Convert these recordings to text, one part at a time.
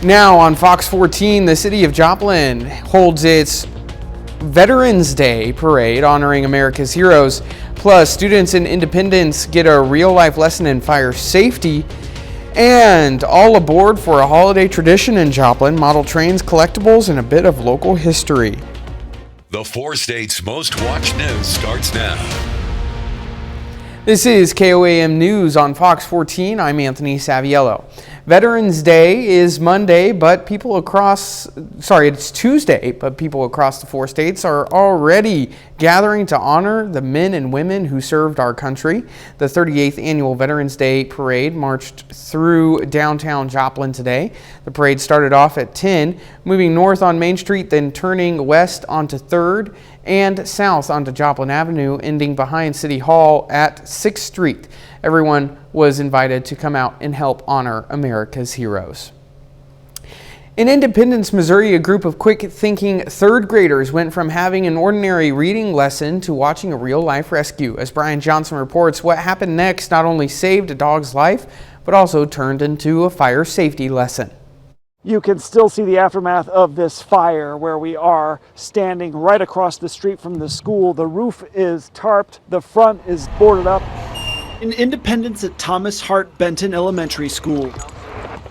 Now on Fox 14, the city of Joplin holds its Veterans Day parade honoring America's heroes. Plus, students in Independence get a real-life lesson in fire safety. And all aboard for a holiday tradition in Joplin, model trains, collectibles, and a bit of local history. The 4 states' most watched news starts now. This is KOAM News on Fox 14. I'm Anthony Saviello. Veterans Day is Monday, but it's Tuesday, but people across the 4 states are already gathering to honor the men and women who served our country. The 38th annual Veterans Day parade marched through downtown Joplin today. The parade started off at 10, moving north on Main Street, then turning west onto 3rd and south onto Joplin Avenue, ending behind City Hall at 6th Street. Everyone was invited to come out and help honor America's heroes. In Independence, Missouri, a group of quick-thinking 3rd graders went from having an ordinary reading lesson to watching a real-life rescue. As Brian Johnson reports, what happened next not only saved a dog's life, but also turned into a fire safety lesson. You can still see the aftermath of this fire where we are standing right across the street from the school. The roof is tarped, the front is boarded up. In Independence at Thomas Hart Benton Elementary School,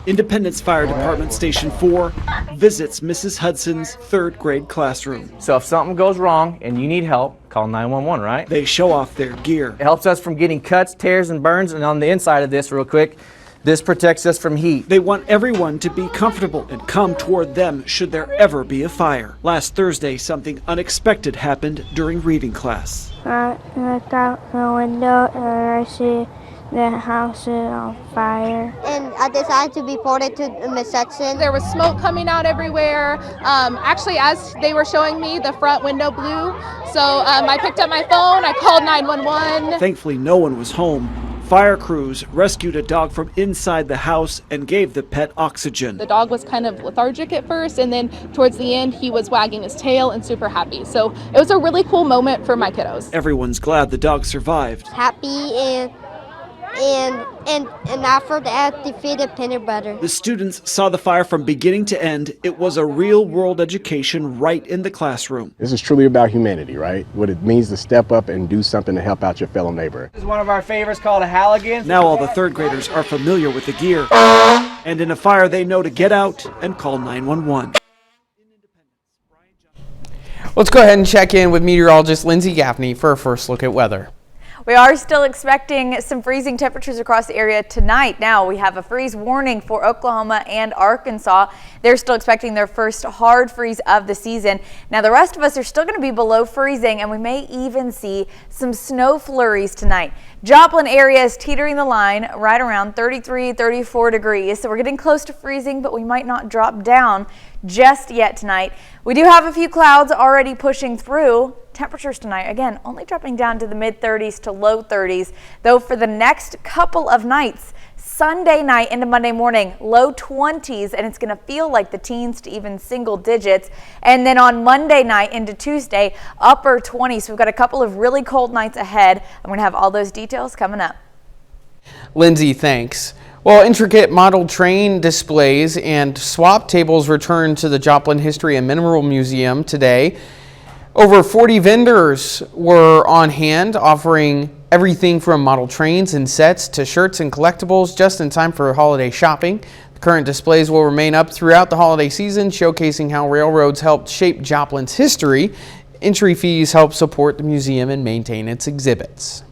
Independence Fire Department Station 4 visits Mrs. Hudson's 3rd grade classroom. So if something goes wrong and you need help, call 911, right? They show off their gear. It helps us from getting cuts, tears, and burns, and on the inside of this, real quick, this protects us from heat. They want everyone to be comfortable and come toward them should there ever be a fire. Last Thursday, something unexpected happened during reading class. I looked out the window and I see the house is on fire. And I decided to report it to the section. There was smoke coming out everywhere. Actually, as they were showing me, the front window blew. So I picked up my phone, I called 911. Thankfully, no one was home. Fire crews rescued a dog from inside the house and gave the pet oxygen. The dog was kind of lethargic at first, and then towards the end, he was wagging his tail and super happy. So it was a really cool moment for my kiddos. Everyone's glad the dog survived. Happy and after that defeated peanut butter. The students saw the fire from beginning to end. It was a real world education right in the classroom. This is truly about humanity, right? What it means to step up and do something to help out your fellow neighbor. This is one of our favorites called a Halligan. Now all the 3rd graders are familiar with the gear. And in a fire, they know to get out and call 911. Let's go ahead and check in with meteorologist Lindsay Gaffney for a first look at weather. We are still expecting some freezing temperatures across the area tonight. Now we have a freeze warning for Oklahoma and Arkansas. They're still expecting their first hard freeze of the season. Now the rest of us are still going to be below freezing, and we may even see some snow flurries tonight. Joplin area is teetering the line right around 33, 34 degrees. So we're getting close to freezing, but we might not drop down just yet tonight. We do have a few clouds already pushing through. Temperatures tonight, again, only dropping down to the mid-30s to low 30s, though for the next couple of nights, Sunday night into Monday morning, low 20s, and it's going to feel like the teens to even single digits. And then on Monday night into Tuesday, upper 20s. So we've got a couple of really cold nights ahead. I'm going to have all those details coming up. Lindsay, thanks. Well, intricate model train displays and swap tables returned to the Joplin History and Mineral Museum today. Over 40 vendors were on hand, offering everything from model trains and sets to shirts and collectibles just in time for holiday shopping. The current displays will remain up throughout the holiday season, showcasing how railroads helped shape Joplin's history. Entry fees help support the museum and maintain its exhibits.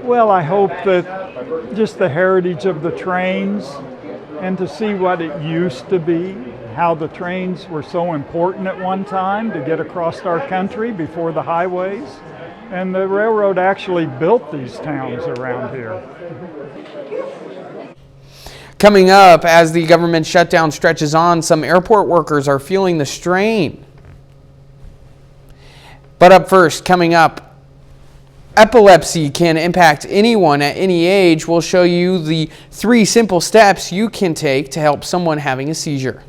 Well, I hope that just the heritage of the trains and to see what it used to be, how the trains were so important at one time to get across our country before the highways. And the railroad actually built these towns around here. Coming up, as the government shutdown stretches on, some airport workers are feeling the strain. But up first, coming up, epilepsy can impact anyone at any age. We'll show you the 3 simple steps you can take to help someone having a seizure.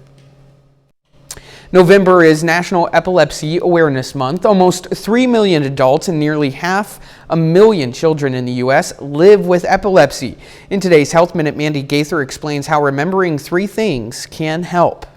November is National Epilepsy Awareness Month. Almost 3 million adults and nearly 500,000 children in the U.S. live with epilepsy. In today's Health Minute, Mandy Gaither explains how remembering 3 things can help.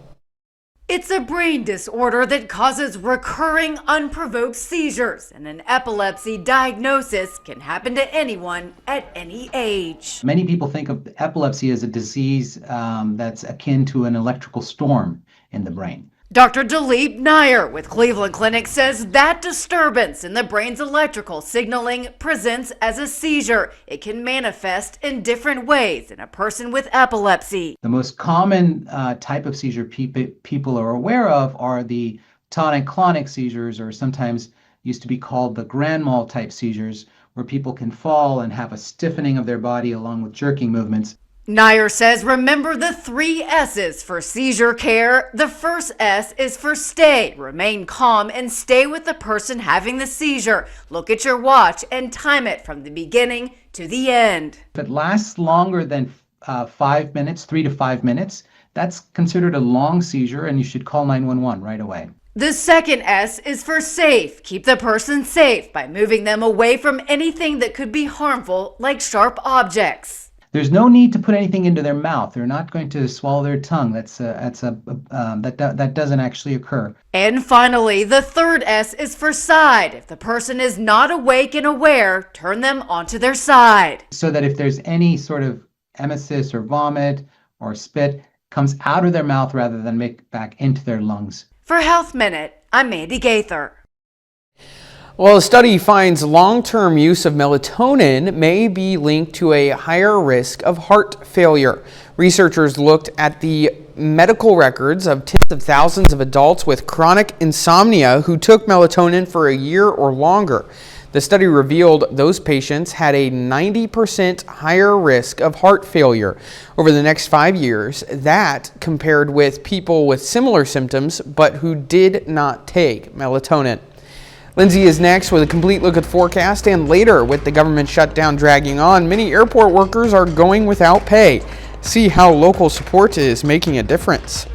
It's a brain disorder that causes recurring unprovoked seizures, and an epilepsy diagnosis can happen to anyone at any age. Many people think of epilepsy as a disease that's akin to an electrical storm in the brain. Dr. Dilip Nair with Cleveland Clinic says that disturbance in the brain's electrical signaling presents as a seizure. It can manifest in different ways in a person with epilepsy. The most common type of seizure people are aware of are the tonic-clonic seizures, or sometimes used to be called the grand mal type seizures, where people can fall and have a stiffening of their body along with jerking movements. Nair says remember the 3 S's for seizure care. The first S is for stay. Remain calm and stay with the person having the seizure. Look at your watch and time it from the beginning to the end. If it lasts longer than 5 minutes, 3 to 5 minutes, that's considered a long seizure and you should call 911 right away. The second S is for safe. Keep the person safe by moving them away from anything that could be harmful, like sharp objects. There's no need to put anything into their mouth. They're not going to swallow their tongue. That doesn't actually occur. And finally, the third S is for side. If the person is not awake and aware, turn them onto their side. So that if there's any sort of emesis or vomit or spit, comes out of their mouth rather than make back into their lungs. For Health Minute, I'm Mandy Gaither. Well, a study finds long-term use of melatonin may be linked to a higher risk of heart failure. Researchers looked at the medical records of tens of thousands of adults with chronic insomnia who took melatonin for a year or longer. The study revealed those patients had a 90% higher risk of heart failure over the next 5 years. That compared with people with similar symptoms but who did not take melatonin. Lindsay is next with a complete look at the forecast, and later, with the government shutdown dragging on, many airport workers are going without pay. See how local support is making a difference.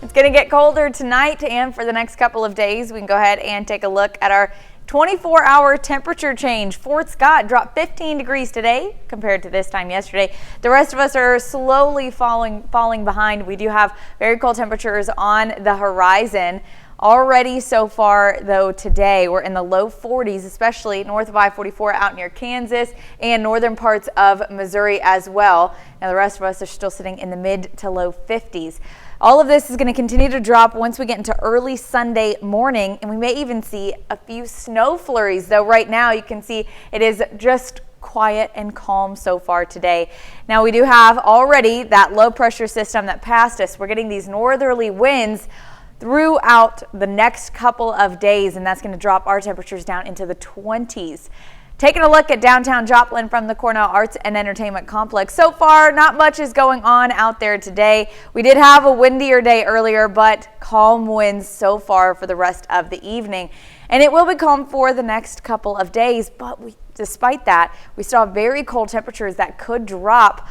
It's going to get colder tonight and for the next couple of days. We can go ahead and take a look at our 24-hour temperature change. Fort Scott dropped 15 degrees today compared to this time yesterday. The rest of us are slowly falling behind. We do have very cold temperatures on the horizon. Already so far, though, today we're in the low 40s, especially north of I-44 out near Kansas and northern parts of Missouri as well. Now the rest of us are still sitting in the mid to low 50s. All of this is going to continue to drop once we get into early Sunday morning, and we may even see a few snow flurries, though right now you can see it is just quiet and calm so far today. Now we do have already that low pressure system that passed us. We're getting these northerly winds throughout the next couple of days, and that's going to drop our temperatures down into the 20s. Taking a look at downtown Joplin from the Cornell Arts and Entertainment Complex. So far, not much is going on out there today. We did have a windier day earlier, but calm winds so far for the rest of the evening. And it will be calm for the next couple of days, but despite that, we still have very cold temperatures that could drop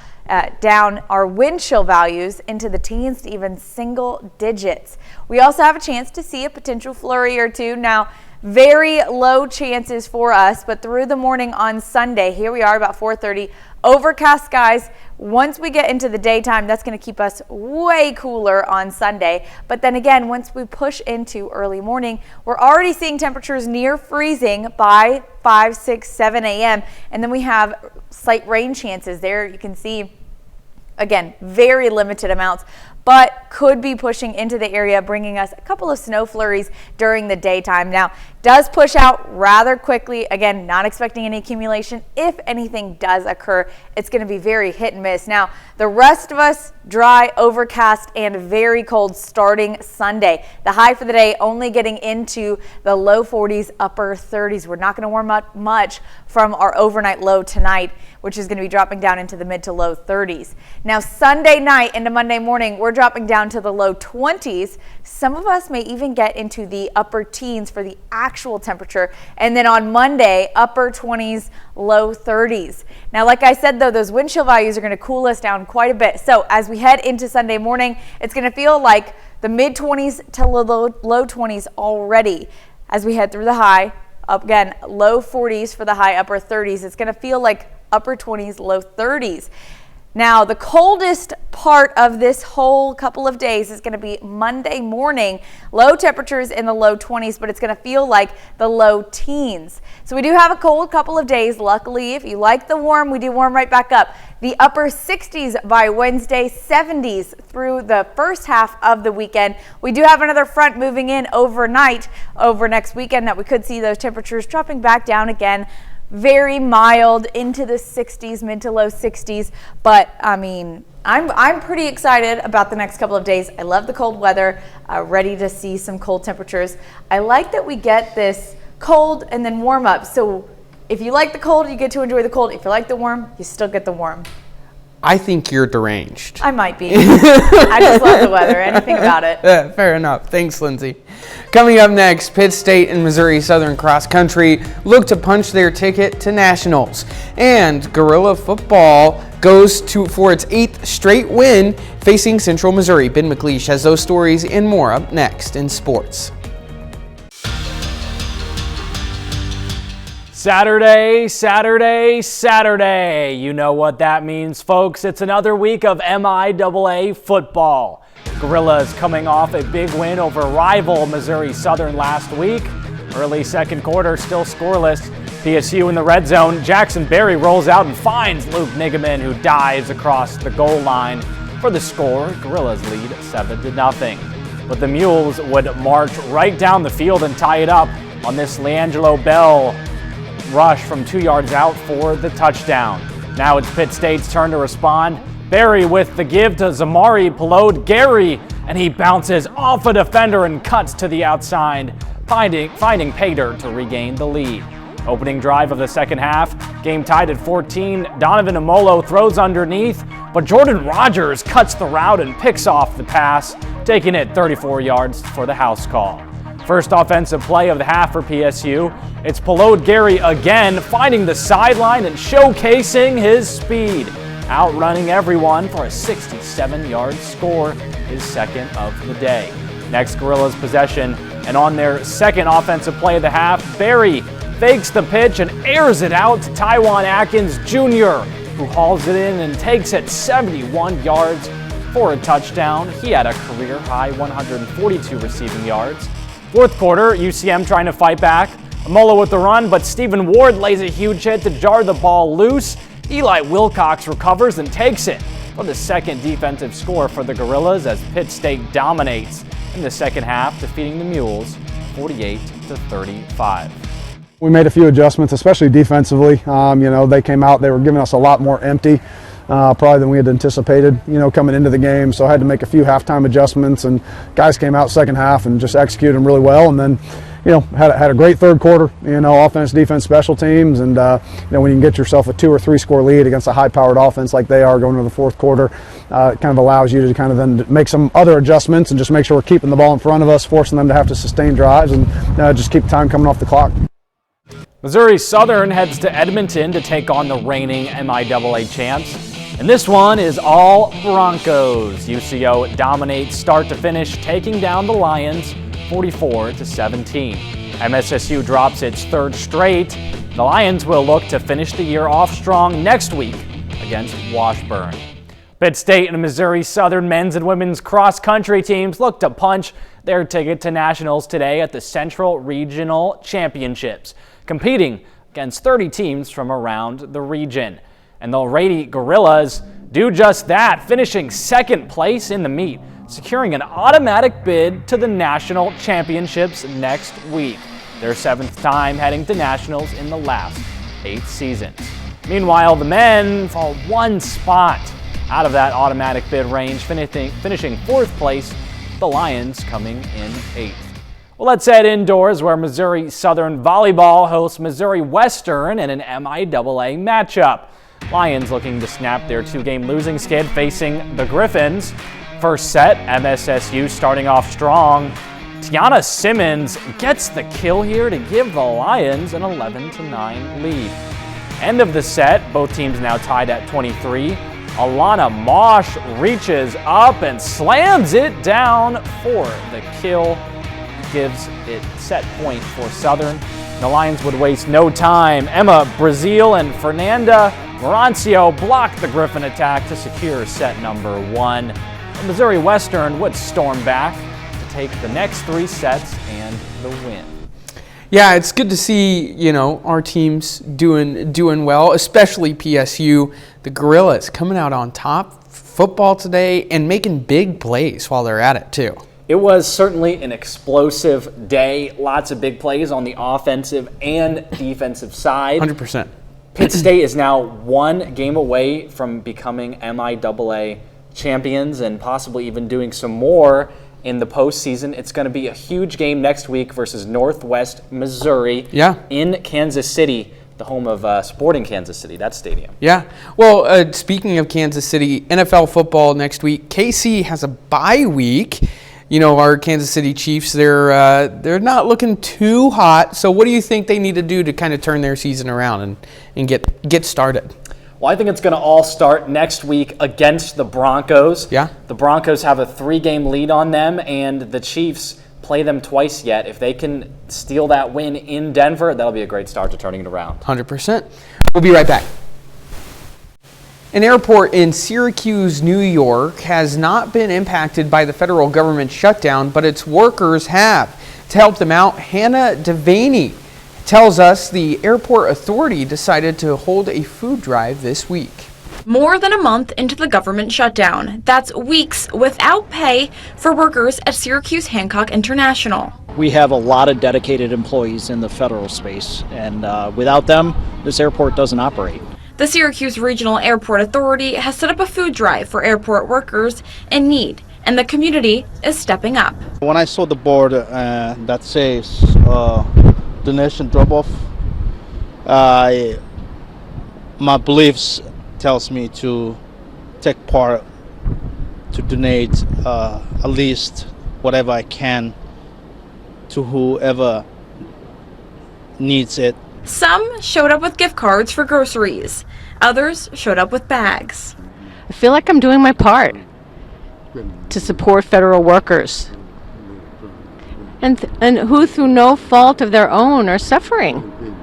down our wind chill values into the teens to even single digits. We also have a chance to see a potential flurry or two. Now, very low chances for us, but through the morning on Sunday, here we are about 4:30, overcast skies. Once we get into the daytime, that's going to keep us way cooler on Sunday. But then again, once we push into early morning, we're already seeing temperatures near freezing by 5, 6, 7 a.m. And then we have slight rain chances there. You can see, again, very limited amounts, but could be pushing into the area, bringing us a couple of snow flurries during the daytime. Now, does push out rather quickly. Again, not expecting any accumulation. If anything does occur, it's going to be very hit and miss. Now, the rest of us, dry, overcast, and very cold starting Sunday. The high for the day only getting into the low 40s, upper 30s. We're not going to warm up much from our overnight low tonight, which is going to be dropping down into the mid to low 30s. Now, Sunday night into Monday morning, we're dropping down to the low 20s. Some of us may even get into the upper teens for the actual temperature. And then on Monday, upper 20s, low 30s. Now, like I said, though, those wind chill values are going to cool us down quite a bit. So as we head into Sunday morning, it's going to feel like the mid 20s to low 20s already. As we head through the high, up again, low 40s for the high, upper 30s. It's going to feel like upper 20s, low 30s. Now, the coldest part of this whole couple of days is going to be Monday morning. Low temperatures in the low 20s, but it's going to feel like the low teens. So we do have a cold couple of days. Luckily, if you like the warm, we do warm right back up. The upper 60s by Wednesday, 70s through the first half of the weekend. We do have another front moving in overnight over next weekend that we could see those temperatures dropping back down again. Very mild into the 60s, mid to low 60s. But I mean, I'm pretty excited about the next couple of days. I love the cold weather, ready to see some cold temperatures. I like that we get this cold and then warm up. So if you like the cold, you get to enjoy the cold. If you like the warm, you still get the warm. I think you're deranged. I might be. I just love the weather. Anything about it. Yeah, fair enough. Thanks, Lindsay. Coming up next, Pitt State and Missouri Southern cross country look to punch their ticket to nationals. And Gorilla football goes for its 8th straight win facing Central Missouri. Ben McLeish has those stories and more up next in sports. Saturday, Saturday, Saturday. You know what that means, folks. It's another week of MIAA football. Gorillas coming off a big win over rival Missouri Southern last week. Early second quarter, still scoreless. PSU in the red zone. Jackson Berry rolls out and finds Luke Nigaman, who dives across the goal line for the score. Gorillas lead 7-0. But the Mules would march right down the field and tie it up on this LeAngelo Bell rush from 2 yards out for the touchdown. Now it's Pitt State's turn to respond. Berry with the give to Zamari Pelode Gary, and he bounces off a defender and cuts to the outside, finding Pater to regain the lead. Opening drive of the second half, game tied at 14. Donovan Amolo throws underneath, but Jordan Rogers cuts the route and picks off the pass, taking it 34 yards for the house call. First offensive play of the half for PSU. It's Pelode Gary again, finding the sideline and showcasing his speed, outrunning everyone for a 67-yard score, his second of the day. Next, Gorillas possession, and on their second offensive play of the half, Berry fakes the pitch and airs it out to Taiwan Atkins Jr., who hauls it in and takes it 71 yards for a touchdown. He had a career-high 142 receiving yards. Fourth quarter, UCM trying to fight back. Amolo with the run, but Stephen Ward lays a huge hit to jar the ball loose. Eli Wilcox recovers and takes it for the second defensive score for the Gorillas as Pitt State dominates in the second half, defeating the Mules 48-35. We made a few adjustments, especially defensively. They came out, they were giving us a lot more empty. Probably than we had anticipated, coming into the game. So I had to make a few halftime adjustments, and guys came out second half and just executed them really well. And then, had a great third quarter, offense, defense, special teams. And, when you can get yourself a 2 or 3 score lead against a high-powered offense like they are going into the fourth quarter, it kind of allows you to kind of then make some other adjustments and just make sure we're keeping the ball in front of us, forcing them to have to sustain drives and just keep time coming off the clock. Missouri Southern heads to Edmonton to take on the reigning MIAA champs. And this one is all Broncos. UCO dominates start to finish, taking down the Lions 44-17. MSSU drops its third straight. The Lions will look to finish the year off strong next week against Washburn. Pitt State and Missouri Southern men's and women's cross-country teams look to punch their ticket to nationals today at the Central Regional Championships, competing against 30 teams from around the region. And the Lady Gorillas do just that, finishing second place in the meet, securing an automatic bid to the national championships next week, their 7th time heading to nationals in the last 8 seasons. Meanwhile, the men fall 1 spot out of that automatic bid range, finishing 4th place, the Lions coming in 8th. Well, let's head indoors where Missouri Southern Volleyball hosts Missouri Western in an MIAA matchup. Lions looking to snap their 2-game losing skid facing the Griffins. First set, MSSU starting off strong. Tiana Simmons gets the kill here to give the Lions an 11-9 lead. End of the set, both teams now tied at 23. Alana Mosh reaches up and slams it down for the kill. Gives it set point for Southern. The Lions would waste no time. Emma Brazil and Fernanda Marancio blocked the Griffin attack to secure set number 1. The Missouri Western would storm back to take the next 3 sets and the win. Yeah, it's good to see, you know, our teams doing well, especially PSU. The Gorillas coming out on top football today and making big plays while they're at it too. It was certainly an explosive day. Lots of big plays on the offensive and defensive side. 100%. Pitt State is now 1 game away from becoming MIAA champions and possibly even doing some more in the postseason. It's going to be a huge game next week versus Northwest Missouri in Kansas City, the home of Sporting Kansas City, that stadium. Yeah. Well, speaking of Kansas City, NFL football next week. KC has a bye week. You know, our Kansas City Chiefs, they're not looking too hot. So what do you think they need to do to kind of turn their season around and get started? Well, I think it's going to all start next week against the Broncos. Yeah. The Broncos have a 3-game lead on them, and the Chiefs play them twice yet. If they can steal that win in Denver, that'll be a great start to turning it around. 100%. We'll be right back. An airport in Syracuse, New York has not been impacted by the federal government shutdown, but its workers have. To help them out, Hannah Devaney tells us the airport authority decided to hold a food drive this week. More than a month into the government shutdown, that's weeks without pay for workers at Syracuse Hancock International. We have a lot of dedicated employees in the federal space, and without them, this airport doesn't operate. The Syracuse Regional Airport Authority has set up a food drive for airport workers in need, and the community is stepping up. When I saw the board that says donation drop-off, my beliefs tells me to take part, to donate at least whatever I can to whoever needs it. Some showed up with gift cards for groceries. Others showed up with bags. I feel like I'm doing my part to support federal workers and who through no fault of their own are suffering.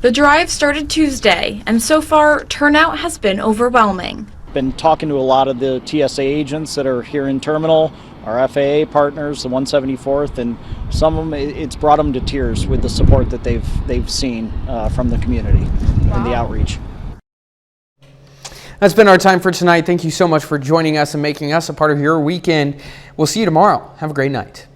The drive started Tuesday, and so far turnout has been overwhelming. Been talking to a lot of the TSA agents that are here in terminal, our FAA partners, the 174th, and some of them, it's brought them to tears with the support that they've seen from the community and the outreach. That's been our time for tonight. Thank you so much for joining us and making us a part of your weekend. We'll see you tomorrow. Have a great night.